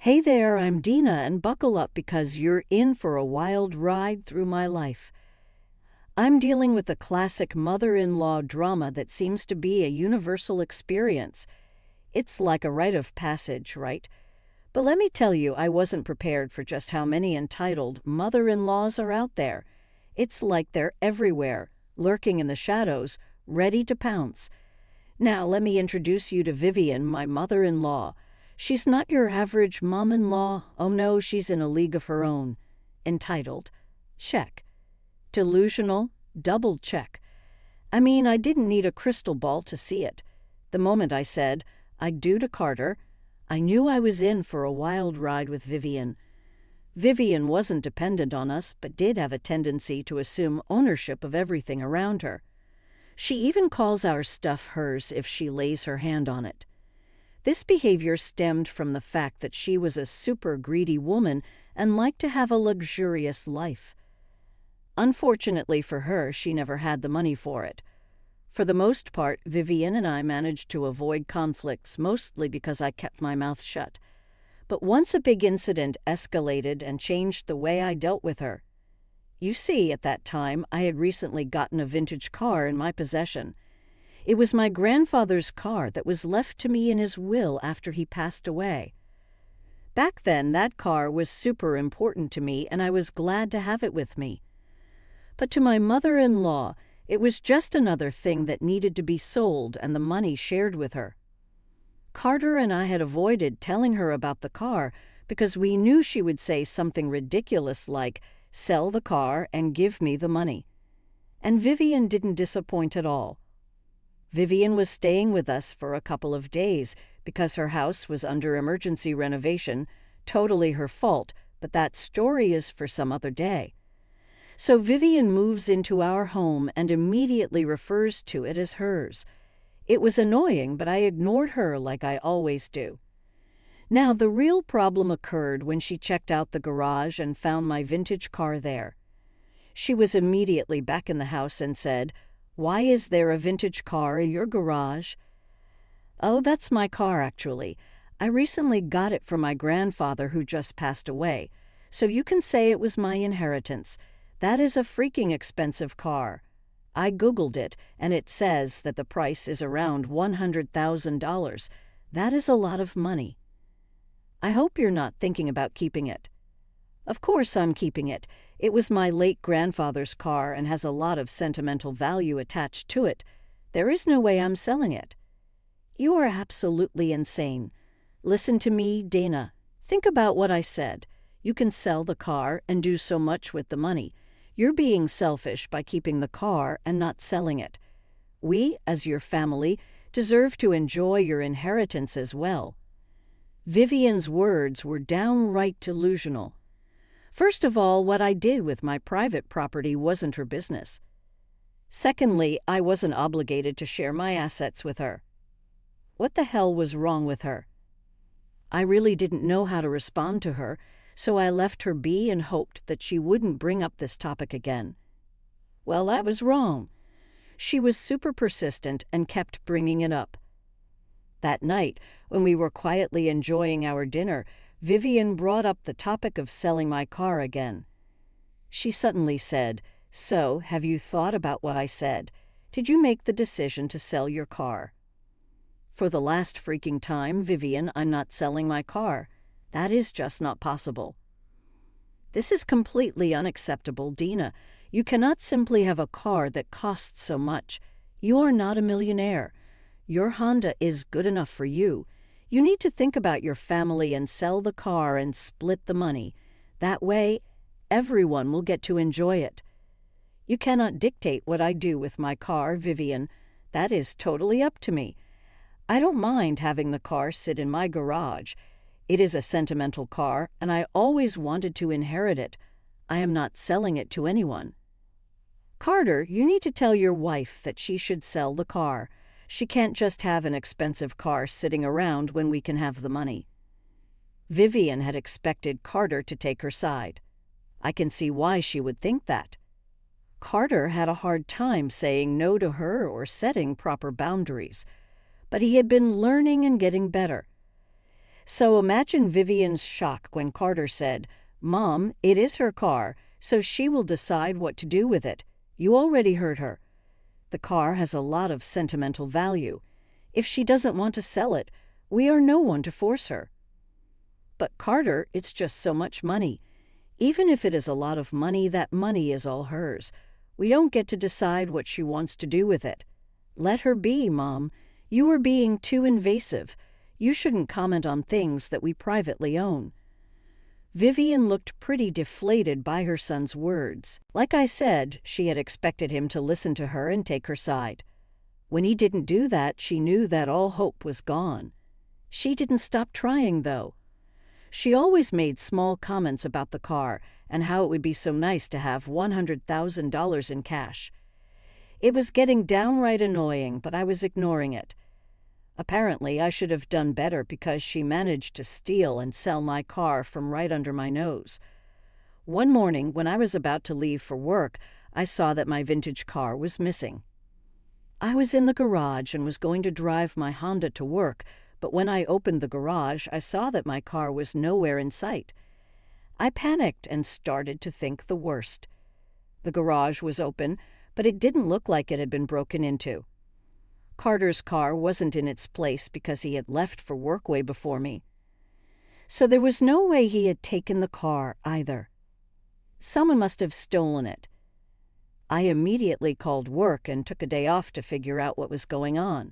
Hey there, I'm Dina, and buckle up because you're in for a wild ride through my life. I'm dealing with a classic mother-in-law drama that seems to be a universal experience. It's like a rite of passage, right? But let me tell you, I wasn't prepared for just how many entitled mother-in-laws are out there. It's like they're everywhere, lurking in the shadows, ready to pounce. Now, let me introduce you to Vivian, my mother-in-law. She's not your average mom-in-law. Oh no, she's in a league of her own. Entitled, check. Delusional, double check. I mean, I didn't need a crystal ball to see it. The moment I said, I'd do to Carter, I knew I was in for a wild ride with Vivian. Vivian wasn't dependent on us, but did have a tendency to assume ownership of everything around her. She even calls our stuff hers if she lays her hand on it. This behavior stemmed from the fact that she was a super greedy woman and liked to have a luxurious life. Unfortunately for her, she never had the money for it. For the most part, Vivian and I managed to avoid conflicts, mostly because I kept my mouth shut. But once a big incident escalated and changed the way I dealt with her. You see, at that time, I had recently gotten a vintage car in my possession. It was my grandfather's car that was left to me in his will after he passed away. Back then, that car was super important to me, and I was glad to have it with me. But to my mother-in-law, it was just another thing that needed to be sold and the money shared with her. Carter and I had avoided telling her about the car because we knew she would say something ridiculous like, "Sell the car and give me the money." And Vivian didn't disappoint at all. Vivian was staying with us for a couple of days because her house was under emergency renovation, totally her fault, but that story is for some other day. So Vivian moves into our home and immediately refers to it as hers. It was annoying, but I ignored her like I always do. Now, the real problem occurred when she checked out the garage and found my vintage car there. She was immediately back in the house and said, "Why is there a vintage car in your garage?" "Oh, that's my car, actually. I recently got it from my grandfather who just passed away, so you can say it was my inheritance. That is a freaking expensive car. I Googled it, and it says that the price is around $100,000. That is a lot of money. I hope you're not thinking about keeping it." "Of course I'm keeping it. It was my late grandfather's car and has a lot of sentimental value attached to it. There is no way I'm selling it." "You are absolutely insane. Listen to me, Dana. Think about what I said. You can sell the car and do so much with the money. You're being selfish by keeping the car and not selling it. We, as your family, deserve to enjoy your inheritance as well." Vivian's words were downright delusional. First of all, what I did with my private property wasn't her business. Secondly, I wasn't obligated to share my assets with her. What the hell was wrong with her? I really didn't know how to respond to her, so I left her be and hoped that she wouldn't bring up this topic again. Well, I was wrong. She was super persistent and kept bringing it up. That night, when we were quietly enjoying our dinner, Vivian brought up the topic of selling my car again. She suddenly said, "So, have you thought about what I said? Did you make the decision to sell your car?" "For the last freaking time, Vivian, I'm not selling my car. That is just not possible." "This is completely unacceptable, Dina. You cannot simply have a car that costs so much. You are not a millionaire. Your Honda is good enough for you. You need to think about your family and sell the car and split the money. That way, everyone will get to enjoy it. You cannot dictate what I do with my car, Vivian. That is totally up to me. I don't mind having the car sit in my garage. It is a sentimental car, and I always wanted to inherit it. I am not selling it to anyone." "Carter, you need to tell your wife that she should sell the car. She can't just have an expensive car sitting around when we can have the money." Vivian had expected Carter to take her side. I can see why she would think that. Carter had a hard time saying no to her or setting proper boundaries, but he had been learning and getting better. So imagine Vivian's shock when Carter said, "Mom, it is her car, so she will decide what to do with it." You already heard her. The car has a lot of sentimental value. If she doesn't want to sell it, we are no one to force her. But Carter, it's just so much money. Even if it is a lot of money, that money is all hers. We don't get to decide what she wants to do with it. Let her be, Mom. You are being too invasive. You shouldn't comment on things that we privately own. Vivian looked pretty deflated by her son's words. Like I said, she had expected him to listen to her and take her side. When he didn't do that, she knew that all hope was gone. She didn't stop trying, though. She always made small comments about the car and how it would be so nice to have $100,000 in cash. It was getting downright annoying, but I was ignoring it. Apparently, I should have done better because she managed to steal and sell my car from right under my nose. One morning, when I was about to leave for work, I saw that my vintage car was missing. I was in the garage and was going to drive my Honda to work, but when I opened the garage, I saw that my car was nowhere in sight. I panicked and started to think the worst. The garage was open, but it didn't look like it had been broken into. Carter's car wasn't in its place because he had left for work way before me. So there was no way he had taken the car either. Someone must have stolen it. I immediately called work and took a day off to figure out what was going on.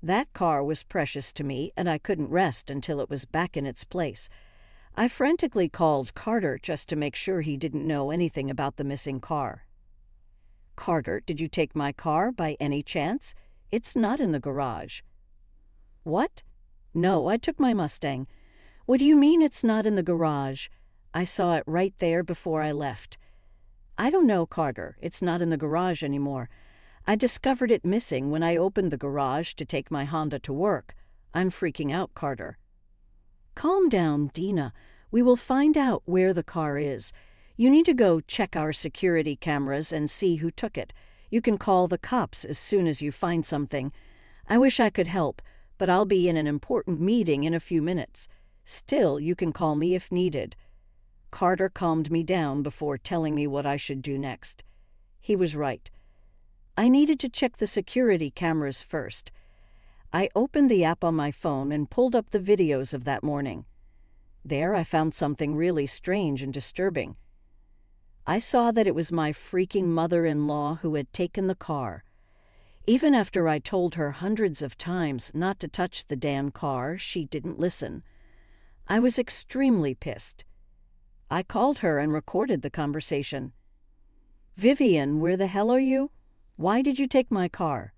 That car was precious to me, and I couldn't rest until it was back in its place. I frantically called Carter just to make sure he didn't know anything about the missing car. "Carter, did you take my car by any chance? It's not in the garage." "What? No, I took my Mustang." "What do you mean it's not in the garage? I saw it right there before I left." "I don't know, Carter. It's not in the garage anymore. I discovered it missing when I opened the garage to take my Honda to work. I'm freaking out, Carter." "Calm down, Dina. We will find out where the car is. You need to go check our security cameras and see who took it. You can call the cops as soon as you find something. I wish I could help, but I'll be in an important meeting in a few minutes. Still, you can call me if needed." Carter calmed me down before telling me what I should do next. He was right. I needed to check the security cameras first. I opened the app on my phone and pulled up the videos of that morning. There I found something really strange and disturbing. I saw that it was my freaking mother-in-law who had taken the car. Even after I told her hundreds of times not to touch the damn car, she didn't listen. I was extremely pissed. I called her and recorded the conversation. "Vivian, where the hell are you? Why did you take my car?"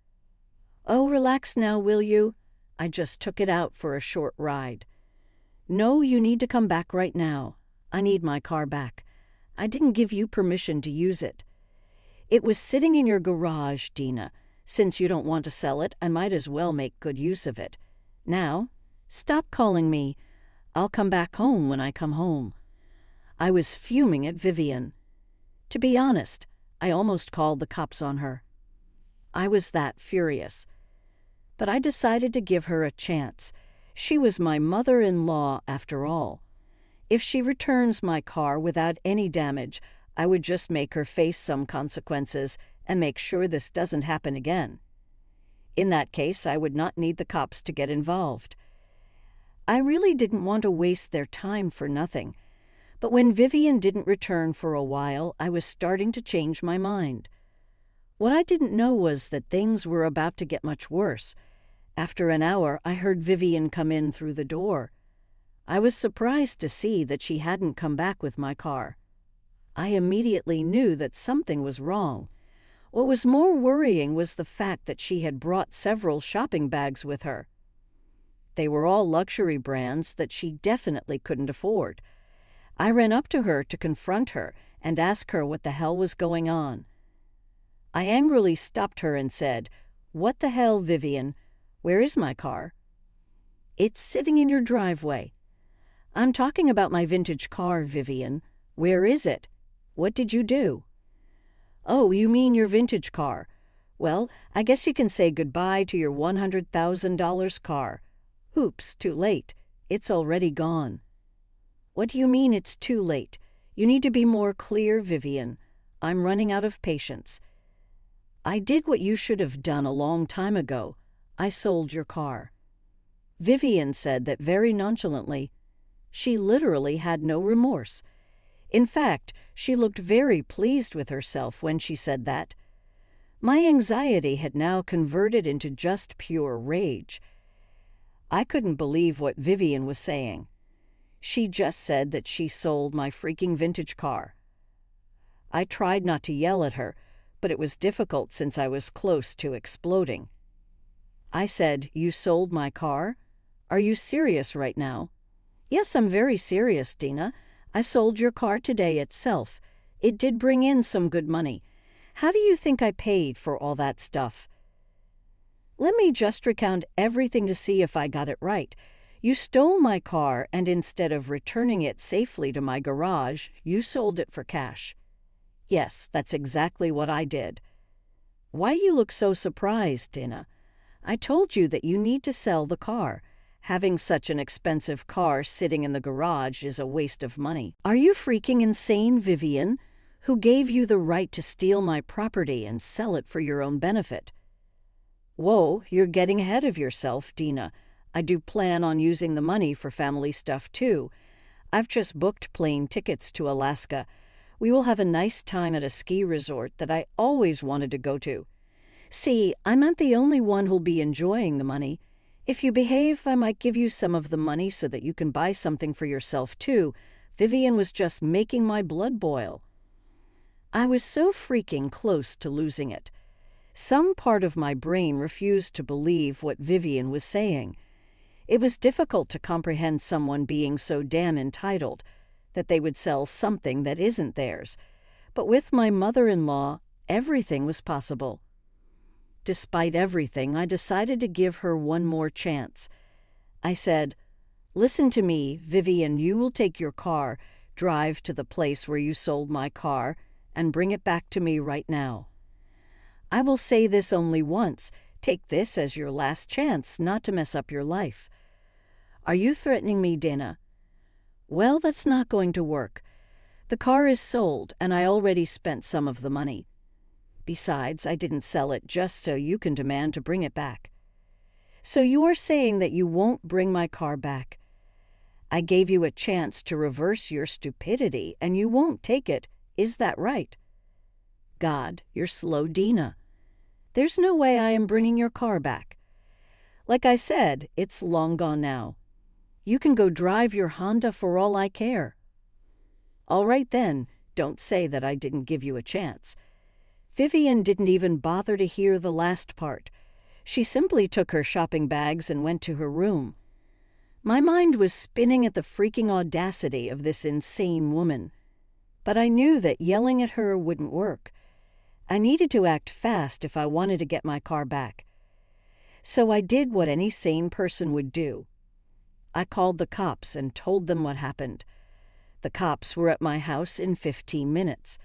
"Oh, relax now, will you? I just took it out for a short ride." "No, you need to come back right now. I need my car back. I didn't give you permission to use it." "It was sitting in your garage, Dina. Since you don't want to sell it, I might as well make good use of it. Now, stop calling me. I'll come back home when I come home." I was fuming at Vivian. To be honest, I almost called the cops on her. I was that furious. But I decided to give her a chance. She was my mother-in-law, after all. If she returns my car without any damage, I would just make her face some consequences and make sure this doesn't happen again. In that case, I would not need the cops to get involved. I really didn't want to waste their time for nothing. But when Vivian didn't return for a while, I was starting to change my mind. What I didn't know was that things were about to get much worse. After an hour, I heard Vivian come in through the door. I was surprised to see that she hadn't come back with my car. I immediately knew that something was wrong. What was more worrying was the fact that she had brought several shopping bags with her. They were all luxury brands that she definitely couldn't afford. I ran up to her to confront her and ask her what the hell was going on. I angrily stopped her and said, "What the hell, Vivian? Where is my car?" "It's sitting in your driveway." "I'm talking about my vintage car, Vivian. Where is it? What did you do?" "Oh, you mean your vintage car. Well, I guess you can say goodbye to your $100,000 car. Oops, too late. It's already gone. What do you mean it's too late? You need to be more clear, Vivian. I'm running out of patience. I did what you should have done a long time ago. I sold your car. Vivian said that very nonchalantly. She literally had no remorse. In fact, she looked very pleased with herself when she said that. My anxiety had now converted into just pure rage. I couldn't believe what Vivian was saying. She just said that she sold my freaking vintage car. I tried not to yell at her, but it was difficult since I was close to exploding. I said, "You sold my car? Are you serious right now?" "Yes, I'm very serious, Dina. I sold your car today itself. It did bring in some good money. How do you think I paid for all that stuff?" Let me just recount everything to see if I got it right. You stole my car, and instead of returning it safely to my garage, you sold it for cash. Yes, that's exactly what I did. Why you look so surprised, Dina? I told you that you need to sell the car. Having such an expensive car sitting in the garage is a waste of money. Are you freaking insane, Vivian? Who gave you the right to steal my property and sell it for your own benefit? Whoa, you're getting ahead of yourself, Dina. I do plan on using the money for family stuff too. I've just booked plane tickets to Alaska. We will have a nice time at a ski resort that I always wanted to go to. See, I'm not the only one who'll be enjoying the money. If you behave, I might give you some of the money so that you can buy something for yourself too. Vivian was just making my blood boil. I was so freaking close to losing it. Some part of my brain refused to believe what Vivian was saying. It was difficult to comprehend someone being so damn entitled that they would sell something that isn't theirs. But with my mother-in-law, everything was possible. Despite everything, I decided to give her one more chance. I said, "Listen to me, Vivian, you will take your car, drive to the place where you sold my car, and bring it back to me right now. I will say this only once. Take this as your last chance not to mess up your life." Are you threatening me, Dina? Well, that's not going to work. The car is sold, and I already spent some of the money. Besides, I didn't sell it just so you can demand to bring it back. So you are saying that you won't bring my car back? I gave you a chance to reverse your stupidity, and you won't take it. Is that right? God, you're slow, Dina. There's no way I am bringing your car back. Like I said, it's long gone now. You can go drive your Honda for all I care. All right then, don't say that I didn't give you a chance. Vivian didn't even bother to hear the last part. She simply took her shopping bags and went to her room. My mind was spinning at the freaking audacity of this insane woman. But I knew that yelling at her wouldn't work. I needed to act fast if I wanted to get my car back. So I did what any sane person would do. I called the cops and told them what happened. The cops were at my house in 15 minutes.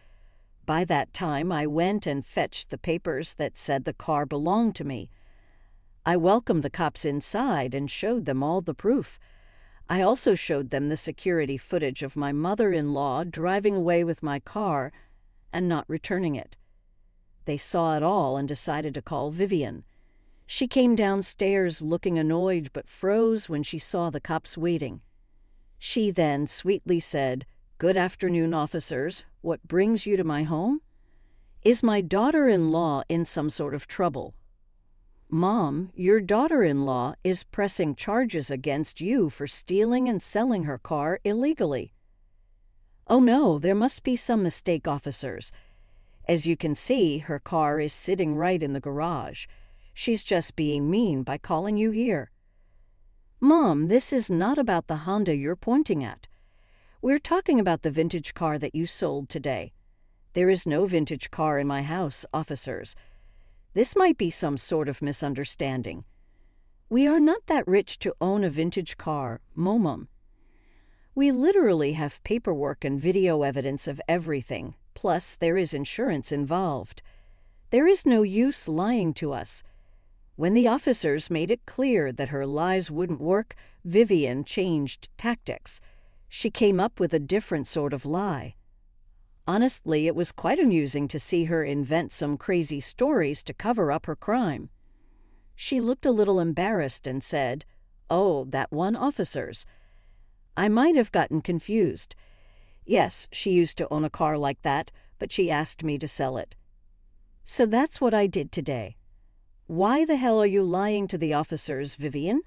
By that time, I went and fetched the papers that said the car belonged to me. I welcomed the cops inside and showed them all the proof. I also showed them the security footage of my mother-in-law driving away with my car and not returning it. They saw it all and decided to call Vivian. She came downstairs looking annoyed but froze when she saw the cops waiting. She then sweetly said, "Good afternoon, officers. What brings you to my home? Is my daughter-in-law in some sort of trouble?" "Mom, your daughter-in-law is pressing charges against you for stealing and selling her car illegally." "Oh no, there must be some mistake, officers. As you can see, her car is sitting right in the garage. She's just being mean by calling you here." "Mom, this is not about the Honda you're pointing at. We're talking about the vintage car that you sold today. There is no vintage car in my house, officers. This might be some sort of misunderstanding. We are not that rich to own a vintage car, Momum. We literally have paperwork and video evidence of everything, plus there is insurance involved. There is no use lying to us. When the officers made it clear that her lies wouldn't work, Vivian changed tactics. She came up with a different sort of lie. Honestly, it was quite amusing to see her invent some crazy stories to cover up her crime. She looked a little embarrassed and said, "Oh, that one officer's." I might have gotten confused. Yes, she used to own a car like that, but she asked me to sell it. So that's what I did today. Why the hell are you lying to the officers, Vivian?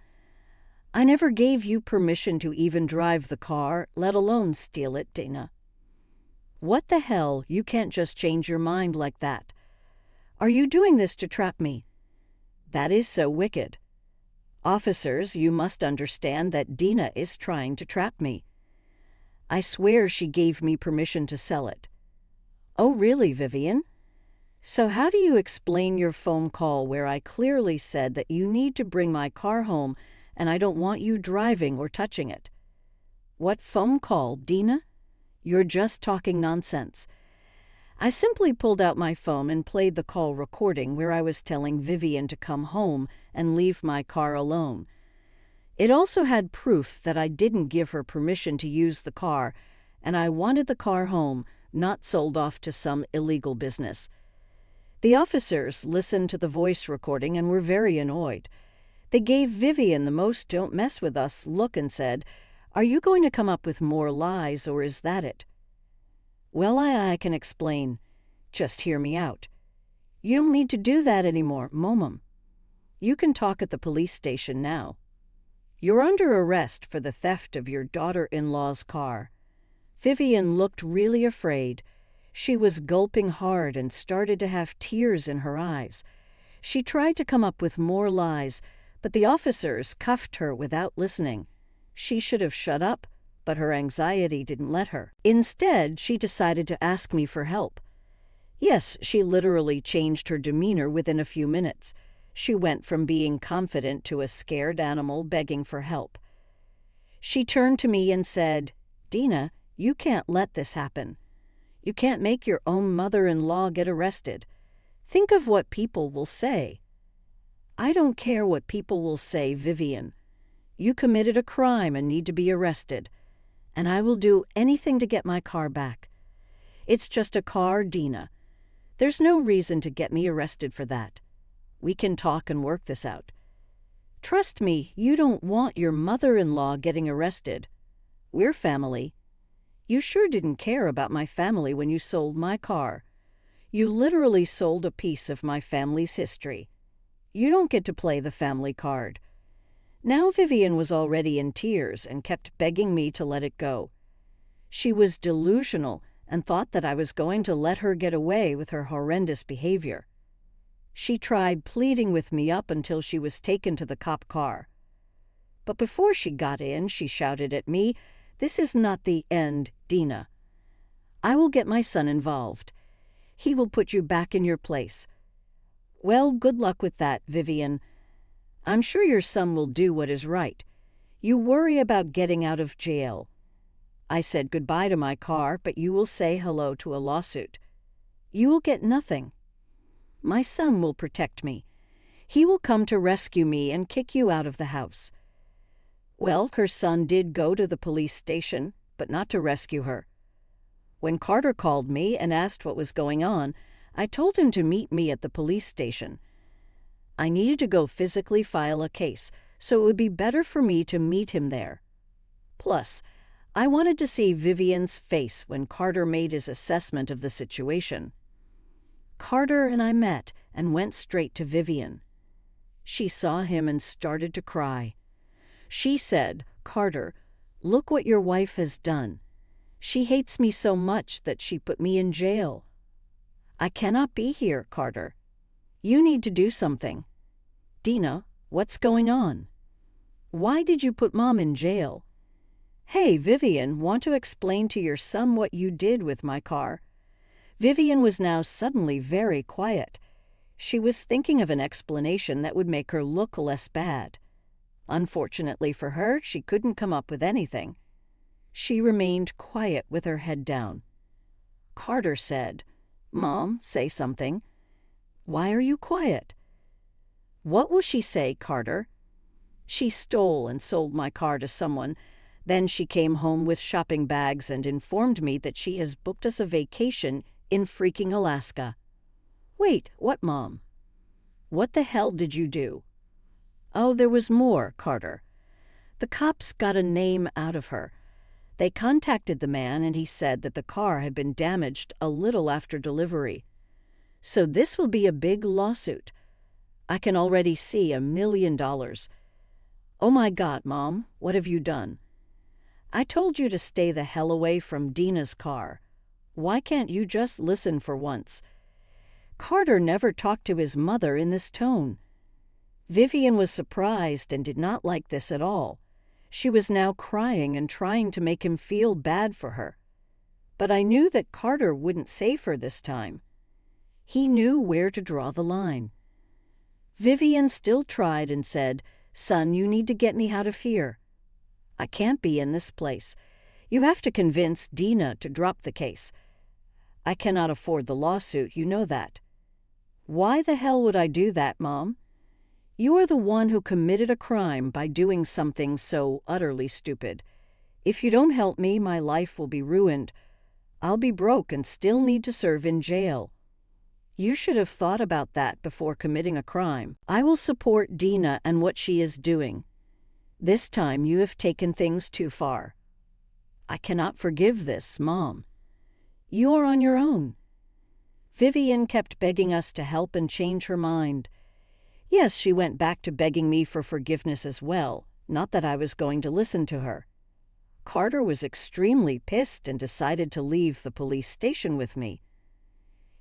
I never gave you permission to even drive the car, let alone steal it, Dana. What the hell? You can't just change your mind like that. Are you doing this to trap me? That is so wicked. Officers, you must understand that Dina is trying to trap me. I swear she gave me permission to sell it. Oh, really, Vivian? So how do you explain your phone call where I clearly said that you need to bring my car home and I don't want you driving or touching it? What phone call, Dina? You're just talking nonsense. I simply pulled out my phone and played the call recording where I was telling Vivian to come home and leave my car alone. It also had proof that I didn't give her permission to use the car, and I wanted the car home, not sold off to some illegal business. The officers listened to the voice recording and were very annoyed. They gave Vivian the most "don't mess with us" look and said, "Are you going to come up with more lies, or is that it?" Well, I can explain. Just hear me out. You don't need to do that anymore, Momum. You can talk at the police station now. You're under arrest for the theft of your daughter-in-law's car. Vivian looked really afraid. She was gulping hard and started to have tears in her eyes. She tried to come up with more lies, but the officers cuffed her without listening. She should have shut up, but her anxiety didn't let her. Instead, she decided to ask me for help. Yes, she literally changed her demeanor within a few minutes. She went from being confident to a scared animal begging for help. She turned to me and said, "Dina, you can't let this happen. You can't make your own mother-in-law get arrested. Think of what people will say." I don't care what people will say, Vivian. You committed a crime and need to be arrested, and I will do anything to get my car back. It's just a car, Dina. There's no reason to get me arrested for that. We can talk and work this out. Trust me, you don't want your mother-in-law getting arrested. We're family. You sure didn't care about my family when you sold my car. You literally sold a piece of my family's history. You don't get to play the family card. Now Vivian was already in tears and kept begging me to let it go. She was delusional and thought that I was going to let her get away with her horrendous behavior. She tried pleading with me up until she was taken to the cop car. But before she got in, she shouted at me, "This is not the end, Dina. I will get my son involved. He will put you back in your place." Well, good luck with that, Vivian. I'm sure your son will do what is right. You worry about getting out of jail. I said goodbye to my car, but you will say hello to a lawsuit. You will get nothing. My son will protect me. He will come to rescue me and kick you out of the house. Well, her son did go to the police station, but not to rescue her. When Carter called me and asked what was going on, I told him to meet me at the police station. I needed to go physically file a case, so it would be better for me to meet him there. Plus, I wanted to see Vivian's face when Carter made his assessment of the situation. Carter and I met and went straight to Vivian. She saw him and started to cry. She said, "Carter, look what your wife has done. She hates me so much that she put me in jail. I cannot be here, Carter. You need to do something. Dina, what's going on? Why did you put Mom in jail? Hey, Vivian, want to explain to your son what you did with my car?" Vivian was now suddenly very quiet. She was thinking of an explanation that would make her look less bad. Unfortunately for her, she couldn't come up with anything. She remained quiet with her head down. Carter said, "Mom, say something. Why are you quiet?" What will she say, Carter? She stole and sold my car to someone. Then she came home with shopping bags and informed me that she has booked us a vacation in freaking Alaska. Wait, what, Mom? What the hell did you do? Oh, there was more, Carter. The cops got a name out of her. They contacted the man and he said that the car had been damaged a little after delivery. So this will be a big lawsuit. I can already see $1 million. Oh my God, Mom, what have you done? I told you to stay the hell away from Dina's car. Why can't you just listen for once? Carter never talked to his mother in this tone. Vivian was surprised and did not like this at all. She was now crying and trying to make him feel bad for her. But I knew that Carter wouldn't save her this time. He knew where to draw the line. Vivian still tried and said, "Son, you need to get me out of here. I can't be in this place. You have to convince Dina to drop the case. I cannot afford the lawsuit, you know that." Why the hell would I do that, Mom? You are the one who committed a crime by doing something so utterly stupid. If you don't help me, my life will be ruined. I'll be broke and still need to serve in jail. You should have thought about that before committing a crime. I will support Dina and what she is doing. This time you have taken things too far. I cannot forgive this, Mom. You are on your own. Vivian kept begging us to help and change her mind. Yes, she went back to begging me for forgiveness as well, not that I was going to listen to her. Carter was extremely pissed and decided to leave the police station with me.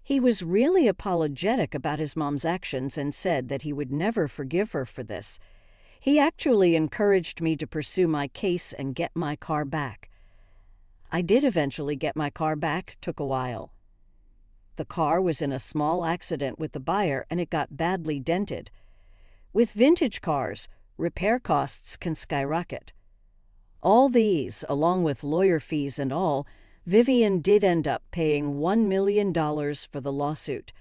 He was really apologetic about his mom's actions and said that he would never forgive her for this. He actually encouraged me to pursue my case and get my car back. I did eventually get my car back, took a while. The car was in a small accident with the buyer and it got badly dented. With vintage cars, repair costs can skyrocket. All these, along with lawyer fees and all, Vivian did end up paying $1 million for the lawsuit.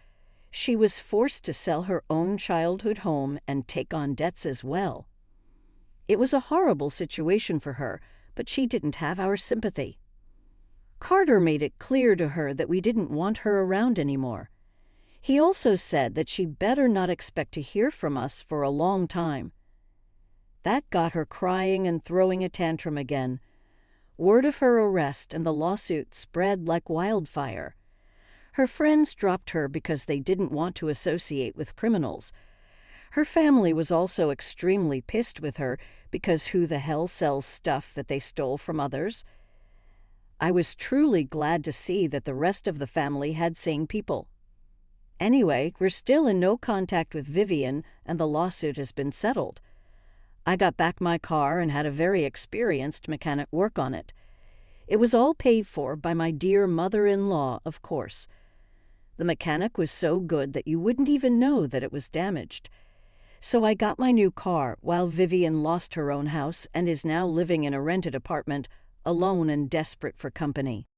She was forced to sell her own childhood home and take on debts as well. It was a horrible situation for her, but she didn't have our sympathy. Carter made it clear to her that we didn't want her around anymore. He also said that she better not expect to hear from us for a long time. That got her crying and throwing a tantrum again. Word of her arrest and the lawsuit spread like wildfire. Her friends dropped her because they didn't want to associate with criminals. Her family was also extremely pissed with her because who the hell sells stuff that they stole from others? I was truly glad to see that the rest of the family had sane people. Anyway, we're still in no contact with Vivian and the lawsuit has been settled. I got back my car and had a very experienced mechanic work on it. It was all paid for by my dear mother-in-law, of course. The mechanic was so good that you wouldn't even know that it was damaged. So I got my new car while Vivian lost her own house and is now living in a rented apartment, alone and desperate for company.